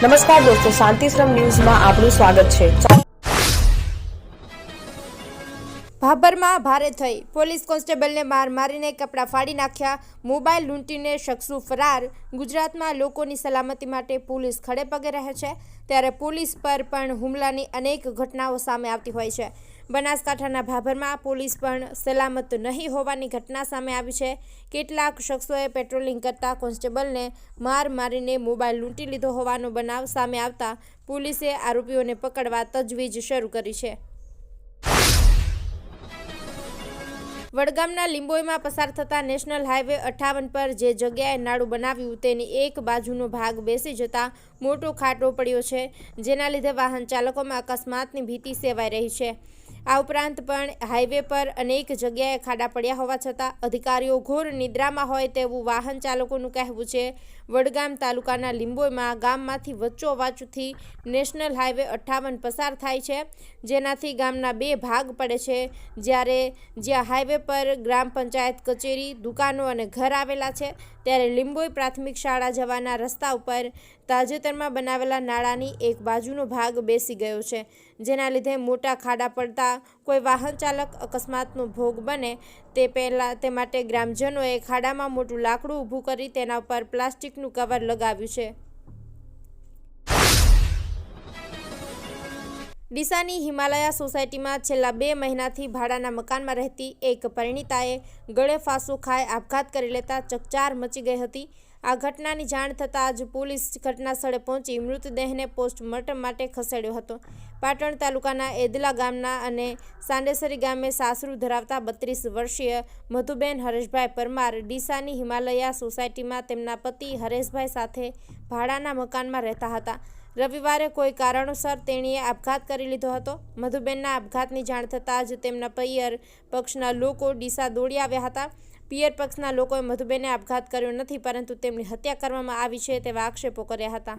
નમસ્કાર દોસ્તો, શાંતિશ્રમ ન્યૂઝમાં આપનું સ્વાગત છે। ભાભરમાં ભારે થઈ, પોલીસ કોન્સ્ટેબલને માર મારીને કપડાં ફાડી નાખ્યા, મોબાઈલ લૂંટીને શખ્સો ફરાર। ગુજરાતમાં લોકોની સલામતી માટે પોલીસ ખડે પગે રહે છે, ત્યારે પોલીસ પર પણ હુમલાની અનેક ઘટનાઓ સામે આવતી હોય છે। બનાસકાંઠાના ભાભરમાં પોલીસ પણ સલામત નહીં હોવાની ઘટના સામે આવી છે। કેટલાક શખ્સોએ પેટ્રોલિંગ કરતા કોન્સ્ટેબલને માર મારીને મોબાઈલ લૂંટી લીધો હોવાનો બનાવ સામે આવતા પોલીસે આરોપીઓને પકડવા તજવીજ શરૂ કરી છે। વડગામના લીંબોઈમાં પસાર થતા નેશનલ હાઈવે 58 પર જે જગ્યાએ નાળું બનાવ્યું તેની એક બાજુનો ભાગ બેસી જતા મોટો ખાડો પડ્યો છે, જેના લીધે વાહન ચાલકોમાં અકસ્માતની ભીતિ સેવાઈ રહી છે। આ ઉપરાંત પણ હાઈવે પર અનેક જગ્યાએ ખાડા પડ્યા હોવા છતાં અધિકારીઓ ઘોર નિદ્રામાં હોય તેવું વાહન ચાલકોનું કહેવું છે। વડગામ તાલુકાના લીંબોઈમાં ગામમાંથી વચ્ચોવચ્ચથી નેશનલ હાઈવે 58 પસાર થાય છે, જેનાથી ગામના બે ભાગ પડે છે। જ્યાં હાઈવે પર ગ્રામ પંચાયત કચેરી, દુકાનો અને ઘર આવેલા છે, ત્યારે લીંબોઈ પ્રાથમિક શાળા જવાના રસ્તા ઉપર તાજેતરમાં બનાવેલા નાળાની એક બાજુનો ભાગ બેસી ગયો છે, જેના લીધે મોટા ખાડા પડતા કોઈ વાહન ચાલક અકસ્માતનો ભોગ બને તે માટે ગ્રામજનોએ ખાડામાં મોટું લાકડું ઊભું કરી તેના ઉપર પ્લાસ્ટિકનું કવર લગાવ્યું છે। ડીસાની હિમાલયા સોસાયટીમાં છેલ્લા 2 મહિનાથી ભાડાના મકાનમાં રહેતી એક પરિણીતાએ ગળે ફાંસો ખાઈ આપઘાત કરી લેતા ચકચાર મચી ગઈ હતી। આ ઘટનાની જાણ થતાં જ પોલીસ ઘટના સ્થળે પહોંચી મૃતદેહને પોસ્ટમોર્ટમ માટે ખસેડ્યો હતો। પાટણ તાલુકાના એદલા ગામના અને સાંડેસરી ગામે સાસરું ધરાવતા 32 વર્ષીય મધુબેન હરેશભાઈ પરમાર ડીસાની હિમાલયા સોસાયટીમાં તેમના પતિ હરેશભાઈ સાથે ભાડાના મકાનમાં રહેતા હતા। રવિવારે કોઈ કારણોસર તેણીએ આપઘાત કરી લીધો હતો। મધુબેનના આપઘાતની જાણ થતાં જ તેમના પિયર પક્ષના લોકો ડીસા દોડી આવ્યા હતા। પિયર પક્ષના લોકોએ મધુબેને આપઘાત કર્યો નથી, પરંતુ તેમની હત્યા કરવામાં આવી છે તેવા આક્ષેપો કર્યા હતા।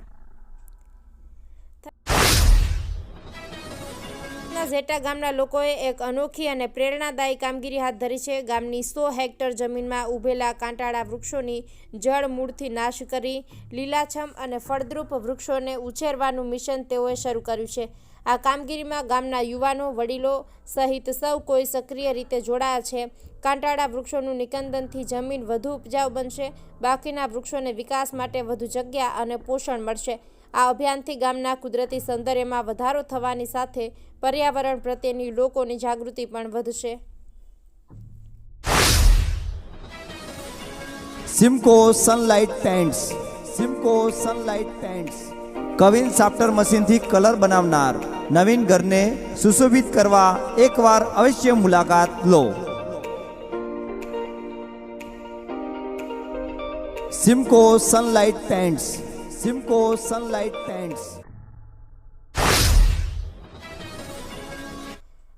ઝેટા ગામના લોકોએ એક અનોખી અને પ્રેરણાદાયી કામગીરી હાથ ધરી છે। ગામની 100 હેક્ટર જમીનમાં ઉભેલા કાંટાળા વૃક્ષોની જળ મૂળથી નાશ કરી લીલાછમ અને ફળદ્રુપ વૃક્ષોને ઉછેરવાનું મિશન તેઓએ શરૂ કર્યું છે। આ કામગીરીમાં ગામના યુવાનો, વડીલો સહિત સૌ કોઈ સક્રિય રીતે જોડાયા છે। કાંટાળા વૃક્ષોનું નિકંદનથી જમીન વધુ ઉપજાઉ બનશે, બાકીના વૃક્ષોને વિકાસ માટે વધુ જગ્યા અને પોષણ મળશે। આ અભિયાનથી ગામના કુદરતી સૌંદર્યમાં વધારો થવાની સાથે પર્યાવરણ પ્રત્યેની લોકોની જાગૃતિ પણ વધશે। Simco sunlight paints, Simco sunlight paints કવિન સાફ્ટર મશીનથી કલર બનાવનાર નવીન ઘરને સુશોભિત કરવા એકવાર અવશ્ય મુલાકાત લો। Simco sunlight paints, Simco sunlight paints.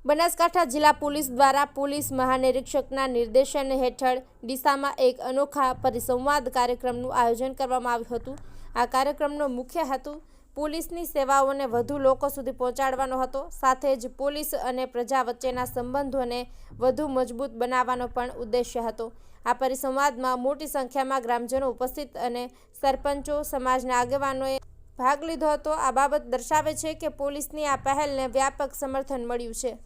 Banaskantha જિલ્લા પોલીસ દ્વારા પોલીસ મહાનિરીક્ષકના નિર્દેશન હેઠળ ડીસામાં એક અનોખા પરિસંવાદ કાર્યક્રમનું આયોજન કરવામાં આવ્યું હતું। આ કાર્યક્રમનો મુખ્ય હેતુ પોલીસની સેવાઓને વધુ લોકો સુધી પહોંચાડવાનો હતો, સાથે જ પોલીસ અને પ્રજા વચ્ચેના સંબંધોને વધુ મજબૂત બનાવવાનો પણ ઉદ્દેશ્ય હતો। આ પરિસંવાદમાં મોટી સંખ્યામાં ગ્રામજનો ઉપસ્થિત અને સરપંચો, સમાજના આગેવાનોએ ભાગ લીધો હતો। આ બાબત દર્શાવે છે કે પોલીસની આ પહેલને વ્યાપક સમર્થન મળ્યું છે।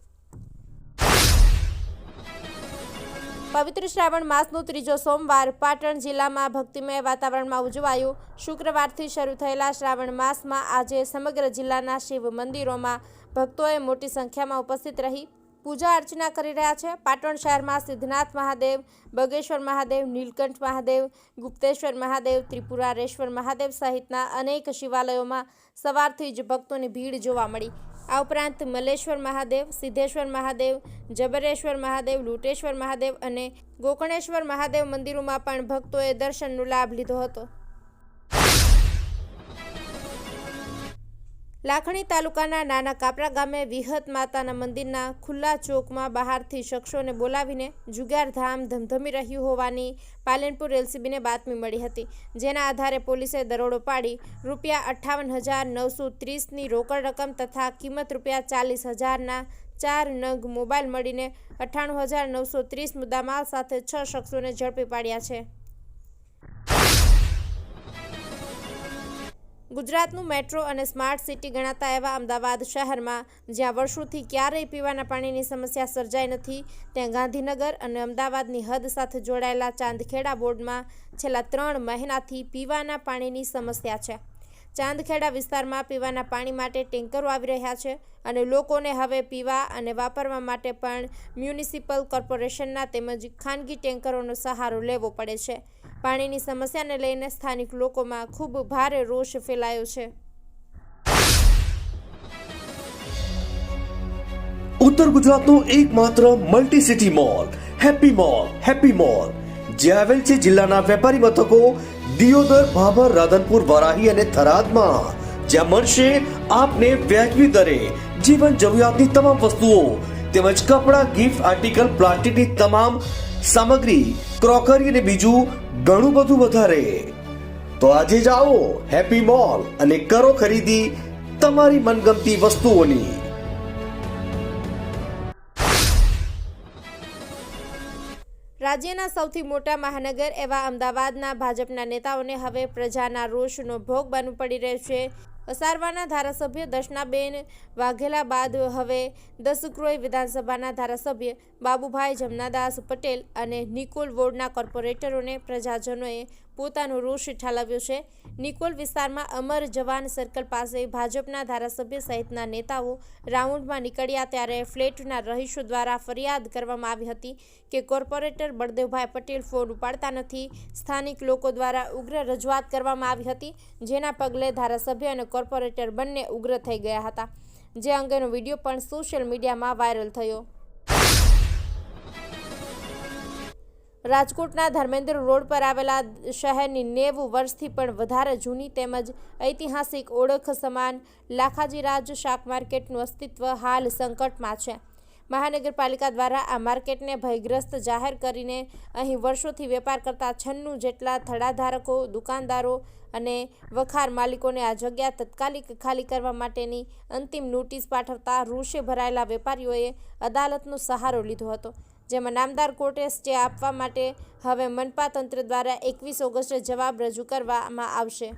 પવિત્ર શ્રાવણ માસનો ત્રીજો સોમવાર પાટણ જિલ્લામાં ભક્તિમય વાતાવરણમાં ઉજવાયો। શુક્રવારથી શરૂ થયેલા શ્રાવણ માસમાં આજે સમગ્ર જિલ્લાના શિવ મંદિરોમાં ભક્તોએ મોટી સંખ્યામાં ઉપસ્થિત રહી પૂજા અર્ચના કરી રહ્યા છે। પાટણ શહેરમાં સિદ્ધનાથ મહાદેવ, બગેશ્વર મહાદેવ, નીલકંઠ મહાદેવ, ગુપ્તેશ્વર મહાદેવ, ત્રિપુરારેશ્વર મહાદેવ સહિતના અનેક શિવાલયોમાં સવારથી જ ભક્તોની ભીડ જોવા મળી। આ ઉપરાંત મલેશ્વર મહાદેવ, સિદ્ધેશ્વર મહાદેવ, જબરેશ્વર મહાદેવ, લૂટેશ્વર મહાદેવ અને ગોકર્ણેશ્વર મહાદેવ મંદિરોમાં પણ ભક્તોએ દર્શનનો લાભ લીધો હતો। લાખણી તાલુકાના નાના કાપરા ગામે વિહત માતાના મંદિરના ખુલ્લા ચોકમાં બહારથી શખ્સોને બોલાવીને જુગારધામ ધમધમી રહ્યું હોવાની પાલનપુર એલસીબીને બાતમી મળી હતી, જેના આધારે પોલીસે દરોડો પાડી ₹58,930ની રોકડ રકમ તથા કિંમત ₹40,000ના 4 નંગ મોબાઈલ મળીને ₹98,930 મુદ્દામાલ સાથે 6 શખ્સોને ઝડપી પાડ્યા છે। ગુજરાતનું મેટ્રો અને સ્માર્ટ સિટી ગણાતા એવા અમદાવાદ શહેરમાં જ્યાં વર્ષોથી ક્યારેય પીવાના પાણીની સમસ્યા સર્જાઈ નથી, ત્યાં ગાંધીનગર અને અમદાવાદની હદ સાથે જોડાયેલા ચાંદખેડા બોર્ડમાં છેલ્લા 3 મહિનાથી પીવાના પાણીની સમસ્યા છે. ચાંદખેડા વિસ્તારમાં પીવાના પાણી માટે ટેન્કરો આવી રહ્યા છે અને લોકોને હવે પીવા અને વાપરવા માટે પણ મ્યુનિસિપલ કોર્પોરેશનના તેમજ ખાનગી ટેન્કરોનો સહારો લેવો પડે છે. પાણીની સમસ્યાને લઈને સ્થાનિક લોકોમાં ખૂબ ભારે રોષ ફેલાયો છે. ઉત્તર ગુજરાતનું એકમાત્ર multi city mall happy mall જે આવેલ છે જિલ્લાના વેપારી મથકો દિયોદર, ભાભર, રાધનપુર, વારાહી અને થરાદમાં, જ્યાં મળશે આપને વ્યાજબી દરે જીવન જરૂરિયાતની તમામ વસ્તુઓ તેમજ કપડાં, ગિફ્ટ આર્ટિકલ, પ્લાસ્ટિકની તમામ સામગ્રી, ક્રોકરી અને બીજું ઘણું બધું વધારે. તો આજે જ આવો હેપી મોલ અને કરો ખરીદી તમારી મનગમતી વસ્તુઓની. રાજ્યના સૌથી મોટા મહાનગર એવા અમદાવાદના ભાજપના નેતાઓને હવે પ્રજાના રોષનો ભોગ બનવું પડી રહ્યું છે. અસારવાના ધારાસભ્ય દર્શનાબેન વાઘેલા બાદ હવે દસક્રોઈ વિધાનસભાના ધારાસભ્ય બાબુભાઈ જમનાદાસ પટેલ અને નિકોલ વોર્ડના કોર્પોરેટરોને પ્રજાજનોએ પોતાનો રોષ ઠાલવ્યો છે. નિકોલ વિસ્તારમાં અમર જવાન સર્કલ પાસે ભાજપના ધારાસભ્ય સહિતના નેતાઓ રાઉન્ડમાં નીકળ્યા ત્યારે ફ્લેટના રહીશો દ્વારા ફરિયાદ કરવામાં આવી હતી કે કોર્પોરેટર બળદેવભાઈ પટેલ ફોન ઉપાડતા નથી. સ્થાનિક લોકો દ્વારા ઉગ્ર રજૂઆત કરવામાં આવી હતી, જેના પગલે ધારાસભ્ય અને કોર્પોરેટર બંને ઉગ્ર થઈ ગયા હતા, જે અંગેનો વિડીયો પણ સોશિયલ મીડિયામાં વાયરલ થયો. રાજકોટના ધર્મેન્દ્ર રોડ પર આવેલા શહેરની 90 વર્ષથી પણ વધારે જૂની તેમજ ઐતિહાસિક ઓળખ સમાન લાખાજી રાજ શાક માર્કેટનું અસ્તિત્વ હાલ સંકટમાં છે. મહાનગરપાલિકા દ્વારા આ માર્કેટને ભયગ્રસ્ત જાહેર કરીને અહીં વર્ષોથી વેપાર કરતા 96 જેટલા થડાધારકો, દુકાનદારો અને વખાર માલિકોને આ જગ્યા તાત્કાલિક ખાલી કરવા માટેની અંતિમ નોટિસ પાઠવતા રોષે ભરાયેલા વેપારીઓએ અદાલતનો સહારો લીધો હતો, જેમાં નામદાર કોર્ટે સ્ટે આપવા માટે હવે મનપા તંત્ર દ્વારા 21 ઓગસ્ટે જવાબ રજૂ કરવામાં આવશે.